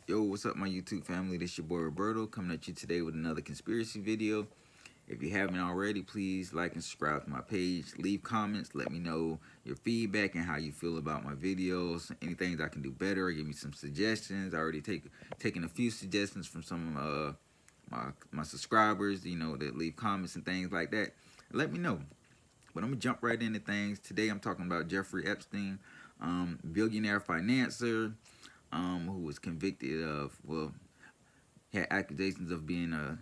Yo, what's up, my YouTube family? This your boy Roberto coming at you today with another conspiracy video. If you haven't already, please like and subscribe to my page. Leave comments. Let me know your feedback and how you feel about my videos. Anything I can do better, or give me some suggestions. I already taken a few suggestions from some my subscribers. That leave comments and things like that. Let me know. But I'm gonna jump right into things. Today I'm talking about Jeffrey Epstein, billionaire financier, who was convicted of, well, had accusations of being a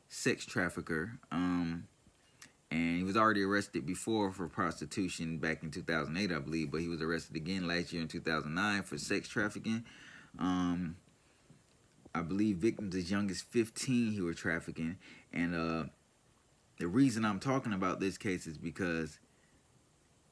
sex trafficker, and he was already arrested before for prostitution back in 2008, I believe, but he was arrested again last year in 2009 for sex trafficking. Um, I believe victims as young as 15 he was trafficking, and the reason I'm talking about this case is because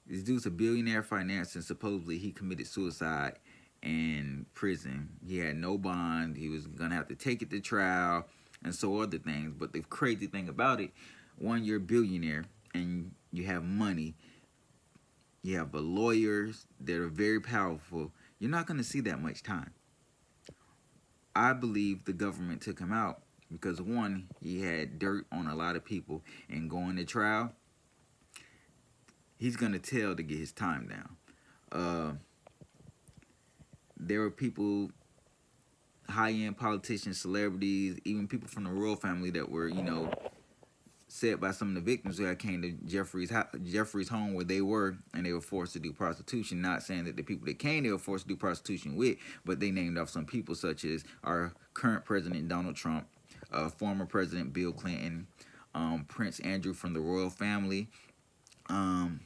this dude's a billionaire financier, and supposedly he committed suicide in prison. He had no bond. He was gonna have to take it to trial and so other things. But the crazy thing about it, one, you're a billionaire and you have money. You have lawyers that are very powerful. You're not gonna see that much time. I believe the government took him out because, one, he had dirt on a lot of people, and going to trial, he's gonna tell to get his time down. There were people, high-end politicians, celebrities, even people from the royal family that were, said by some of the victims who came to Jeffrey's home where they were, and they were forced to do prostitution. Not saying that the people that came they were forced to do prostitution with, but they named off some people such as our current president Donald Trump, former President Bill Clinton, Prince Andrew from the royal family, and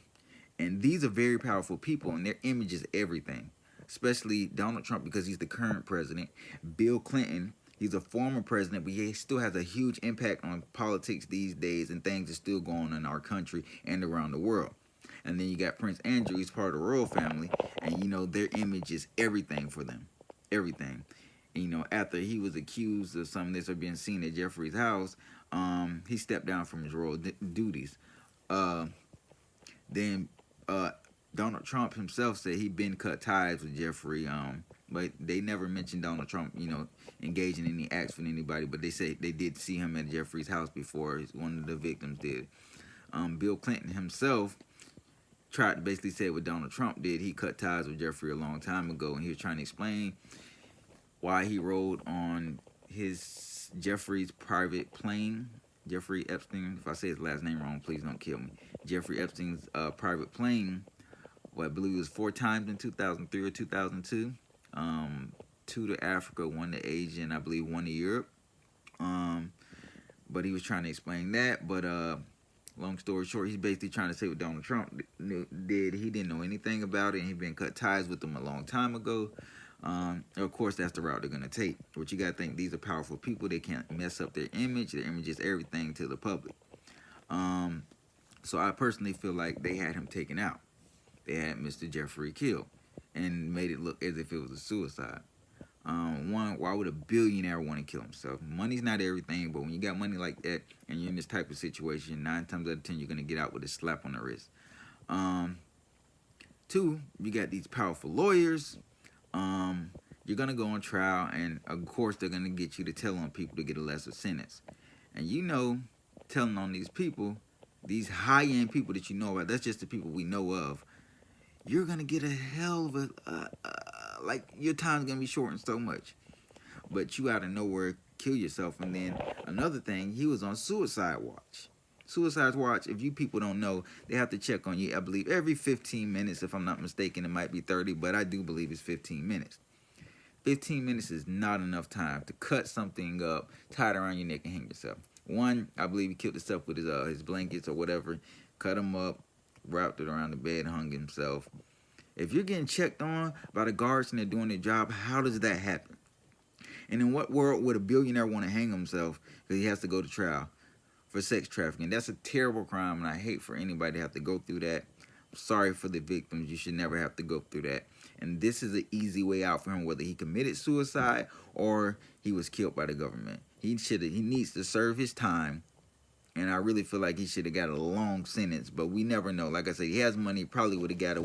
these are very powerful people, and their image is everything. Especially Donald Trump because he's the current president. Bill Clinton, he's a former president, but he still has a huge impact on politics these days, and things are still going on in our country and around the world. And then you got Prince Andrew, he's part of the royal family, and their image is everything for them. Everything. And, after he was accused of some of this or being seen at Jeffrey's house, he stepped down from his royal duties. Then Donald Trump himself said he'd been cut ties with Jeffrey, but they never mentioned Donald Trump, engaging in any acts with anybody. But they say they did see him at Jeffrey's house before. One of the victims did. Bill Clinton himself tried to basically say what Donald Trump did. He cut ties with Jeffrey a long time ago, and he was trying to explain why he rode on Jeffrey's private plane. Jeffrey Epstein, if I say his last name wrong, please don't kill me. Jeffrey Epstein's private plane. Well, I believe it was 4 times in 2003 or 2002. 2 to Africa, 1 to Asia, and I believe 1 to Europe. But he was trying to explain that. But long story short, he's basically trying to say what Donald Trump did. He didn't know anything about it, and he'd been cut ties with them a long time ago. Of course, that's the route they're going to take. But you got to think, these are powerful people. They can't mess up their image. Their image is everything to the public. So I personally feel like they had him taken out. They had Mr. Jeffrey killed and made it look as if it was a suicide. One, why would a billionaire want to kill himself? Money's not everything, but when you got money like that and you're in this type of situation, 9 times out of 10 you're going to get out with a slap on the wrist. 2, you got these powerful lawyers. You're going to go on trial, and of course they're going to get you to tell on people to get a lesser sentence. And telling on these people, these high-end people that you know about, that's just the people we know of, you're going to get a hell of a, like, your time's going to be shortened so much. But you out of nowhere kill yourself. And then another thing, he was on suicide watch. Suicide watch, if you people don't know, they have to check on you, I believe, every 15 minutes. If I'm not mistaken, it might be 30, but I do believe it's 15 minutes. 15 minutes is not enough time to cut something up, tie it around your neck, and hang yourself. One, I believe he killed himself with his blankets or whatever, cut him up, wrapped it around the bed, hung himself. If you're getting checked on by the guards and they're doing their job, how does that happen? And in what world would a billionaire want to hang himself because he has to go to trial for sex trafficking? That's a terrible crime, and I hate for anybody to have to go through that. I'm sorry for the victims. You should never have to go through that. And this is an easy way out for him, whether he committed suicide or he was killed by the government. He needs to serve his time And I really feel like he should have got a long sentence, but we never know. Like I said, he has money, probably would have got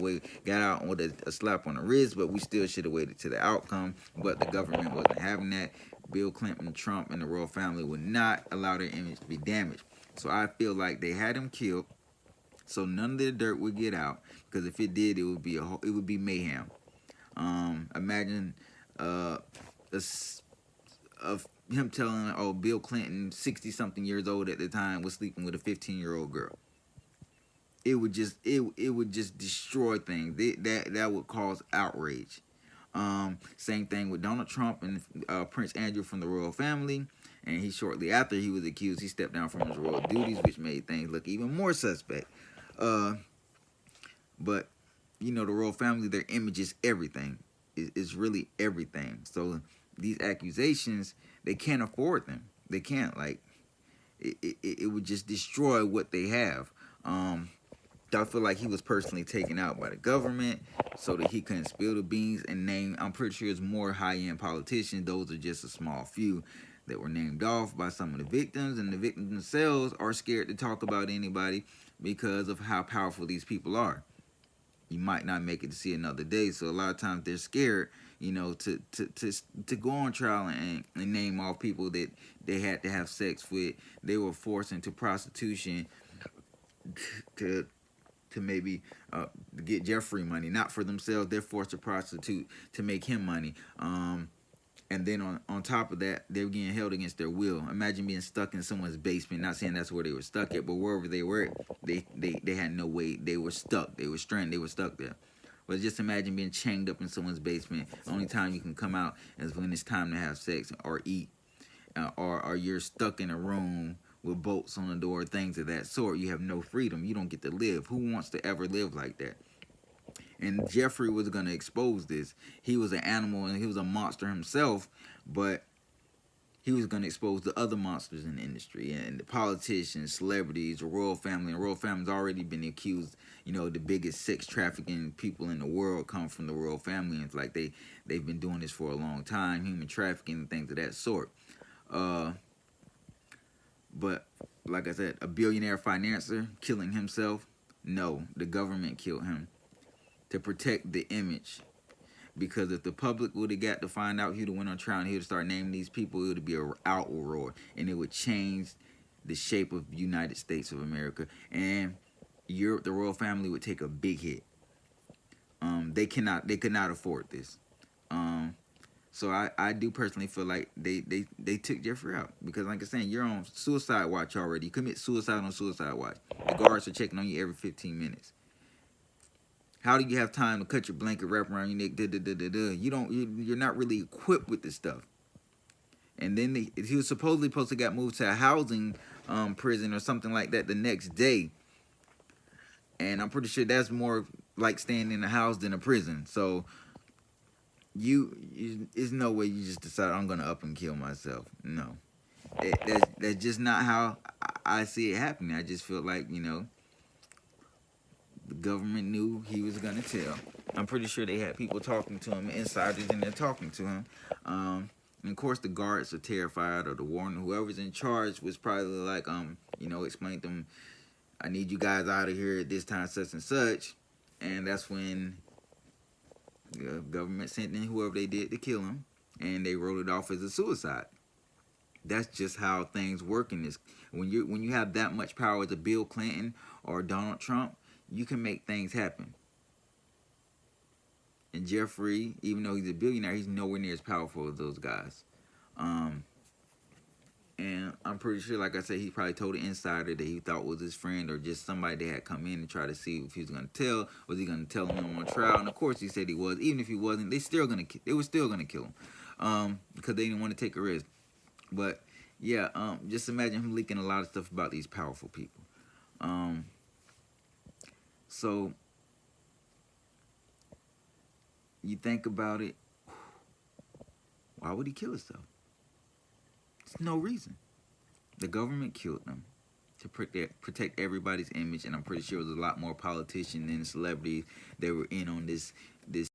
out with a slap on the wrist, but we still should have waited to the outcome. But the government wasn't having that. Bill Clinton, Trump, and the royal family would not allow their image to be damaged. So I feel like they had him killed, so none of the dirt would get out. Because if it did, it would be mayhem. Imagine of him telling, oh, Bill Clinton, 60-something years old at the time, was sleeping with a 15-year-old girl. It would just destroy things. That would cause outrage. Same thing with Donald Trump and Prince Andrew from the royal family. And he shortly after he was accused, he stepped down from his royal duties, which made things look even more suspect. But you know, the royal family, their image is everything. It's really everything. So these accusations, they can't afford them. They can't. Like, it would just destroy what they have. I feel like he was personally taken out by the government so that he couldn't spill the beans and name. I'm pretty sure it's more high-end politicians. Those are just a small few that were named off by some of the victims, and the victims themselves are scared to talk about anybody because of how powerful these people are. You might not make it to see another day, so a lot of times they're scared, you know, to go on trial and name off people that they had to have sex with. They were forced into prostitution to maybe get Jeffrey money, not for themselves. They're forced to prostitute to make him money. And then on top of that, they're getting held against their will. Imagine being stuck in someone's basement. Not saying that's where they were stuck at, but wherever they were, they had no way. They were stuck. They were stranded. They were stuck there. But just imagine being chained up in someone's basement. The only time you can come out is when it's time to have sex or eat, or you're stuck in a room with bolts on the door, things of that sort. You have no freedom. You don't get to live. Who wants to ever live like that? And Jeffrey was going to expose this. He was an animal and he was a monster himself, but he was going to expose the other monsters in the industry and the politicians, celebrities, the royal family. And the royal family's already been accused, you know, the biggest sex trafficking people in the world come from the royal family. And it's like they've been doing this for a long time, human trafficking and things of that sort. But like I said, a billionaire financier killing himself? No, the government killed him to protect the image. Because if the public would have got to find out, he'd have went on trial and he'd start naming these people, it would be an outroar. And it would change the shape of the United States of America. And Europe, the royal family would take a big hit. They could not afford this. So I do personally feel like they took Jeffrey out. Because like I said, you're on suicide watch already. You commit suicide on suicide watch. The guards are checking on you every 15 minutes. How do you have time to cut your blanket, wrap around your neck? You're not really equipped with this stuff. And then he was supposedly supposed to get moved to a housing prison or something like that the next day. And I'm pretty sure that's more like staying in a house than a prison. So there's no way you just decide I'm gonna up and kill myself. No, that's just not how I see it happening. I just feel like, you know, the government knew he was going to tell. I'm pretty sure they had people talking to him, insiders in there talking to him. And of course, the guards are terrified, or the warden, whoever's in charge, was probably like, you know, explain to them, I need you guys out of here at this time, such and such. And that's when the government sent in whoever they did to kill him, and they wrote it off as a suicide. That's just how things work in this. When you have that much power as a Bill Clinton or Donald Trump, you can make things happen. And Jeffrey, even though he's a billionaire, he's nowhere near as powerful as those guys. And I'm pretty sure, like I said, he probably told an insider that he thought was his friend or just somebody that had come in and try to see if he was going to tell. Was he going to tell him on trial? And of course he said he was. Even if he wasn't, they were still going to kill him because they didn't want to take a risk. But yeah, just imagine him leaking a lot of stuff about these powerful people. So you think about it, why would he kill himself? There's no reason. The government killed him to protect everybody's image, and I'm pretty sure it was a lot more politicians and celebrities that were in on this